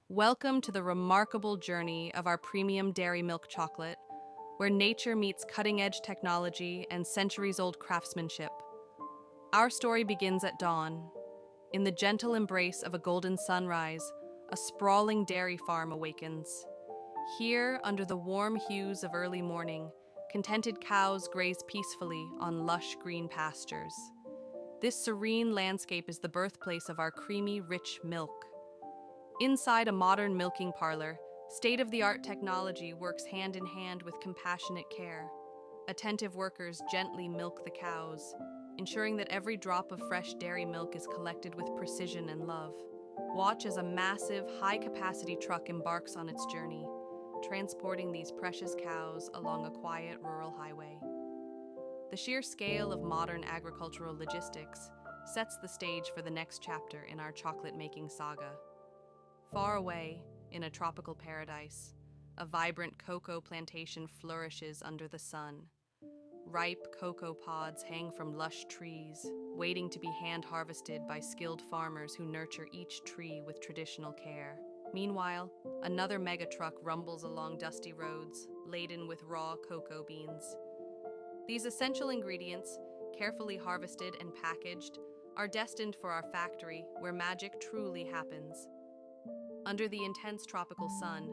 Welcome to the remarkable journey of our premium dairy milk chocolate, where nature meets cutting edge technology and centuries old craftsmanship. Our story begins at dawn. In the gentle embrace of a golden sunrise, a sprawling dairy farm awakens. Here, under the warm hues of early morning, contented cows graze peacefully on lush green pastures. This serene landscape is the birthplace of our creamy, rich milk. Inside a modern milking parlor, state-of-the-art technology works hand in hand with compassionate care. Attentive workers gently milk the cows, ensuring that every drop of fresh dairy milk is collected with precision and love. Watch as a massive, high-capacity truck embarks on its journey, transporting these precious cows along a quiet rural highway. The sheer scale of modern agricultural logistics sets the stage for the next chapter in our chocolate-making saga. Far away, in a tropical paradise, a vibrant cocoa plantation flourishes under the sun. Ripe cocoa pods hang from lush trees, waiting to be hand-harvested by skilled farmers who nurture each tree with traditional care. Meanwhile, another mega truck rumbles along dusty roads, laden with raw cocoa beans. These essential ingredients, carefully harvested and packaged, are destined for our factory where magic truly happens. Under the intense tropical sun,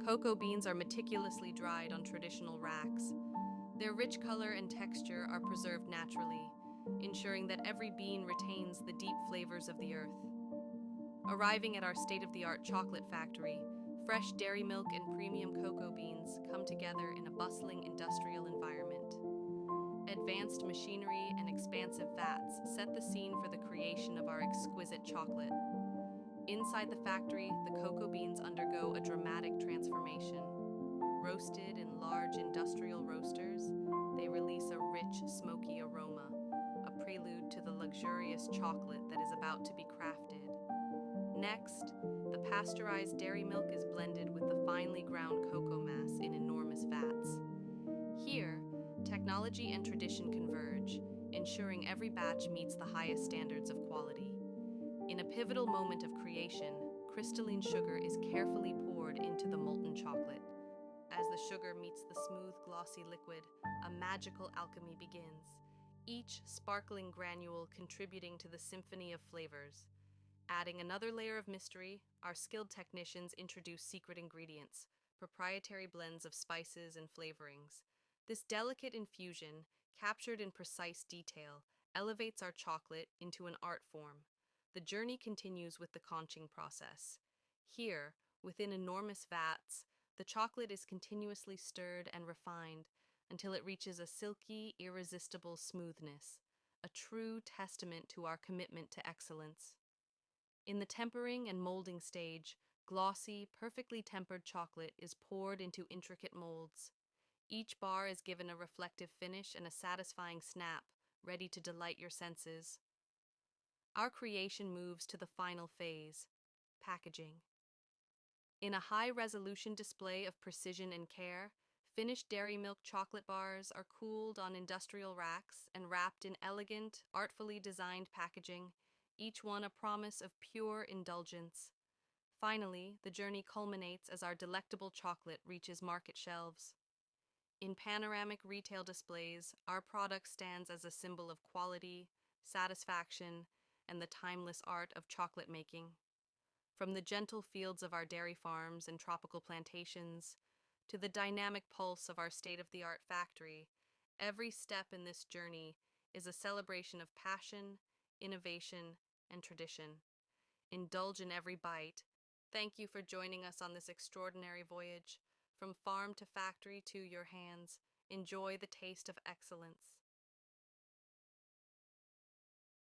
cocoa beans are meticulously dried on traditional racks. Their rich color and texture are preserved naturally, ensuring that every bean retains the deep flavors of the earth. Arriving at our state-of-the-art chocolate factory, fresh dairy milk and premium cocoa beans come together in a bustling industrial environment. Advanced machinery and expansive vats set the scene for the creation of our exquisite chocolate. Inside the factory, the cocoa beans undergo a dramatic transformation. Roasted in large industrial roasters, they release a rich, smoky aroma, a prelude to the luxurious chocolate that is about to be crafted. Next, the pasteurized dairy milk is blended with the finely ground cocoa mass in enormous vats. Here, technology and tradition converge, ensuring every batch meets the highest standards of quality. In a pivotal moment of creation, crystalline sugar is carefully poured into the molten chocolate. As the sugar meets the smooth, glossy liquid, a magical alchemy begins, each sparkling granule contributing to the symphony of flavors. Adding another layer of mystery, our skilled technicians introduce secret ingredients, proprietary blends of spices and flavorings. This delicate infusion, captured in precise detail, elevates our chocolate into an art form. The journey continues with the conching process. Here, within enormous vats, the chocolate is continuously stirred and refined until it reaches a silky, irresistible smoothness, a true testament to our commitment to excellence. In the tempering and molding stage, glossy, perfectly tempered chocolate is poured into intricate molds. Each bar is given a reflective finish and a satisfying snap, ready to delight your senses. Our creation moves to the final phase, packaging. In a high-resolution display of precision and care, finished dairy milk chocolate bars are cooled on industrial racks and wrapped in elegant, artfully designed packaging, each one a promise of pure indulgence. Finally, the journey culminates as our delectable chocolate reaches market shelves. In panoramic retail displays, our product stands as a symbol of quality, satisfaction, and the timeless art of chocolate making. From the gentle fields of our dairy farms and tropical plantations to the dynamic pulse of our state-of-the-art factory, every step in this journey is a celebration of passion, innovation, and tradition. Indulge in every bite. Thank you for joining us on this extraordinary voyage. From farm to factory to your hands, enjoy the taste of excellence.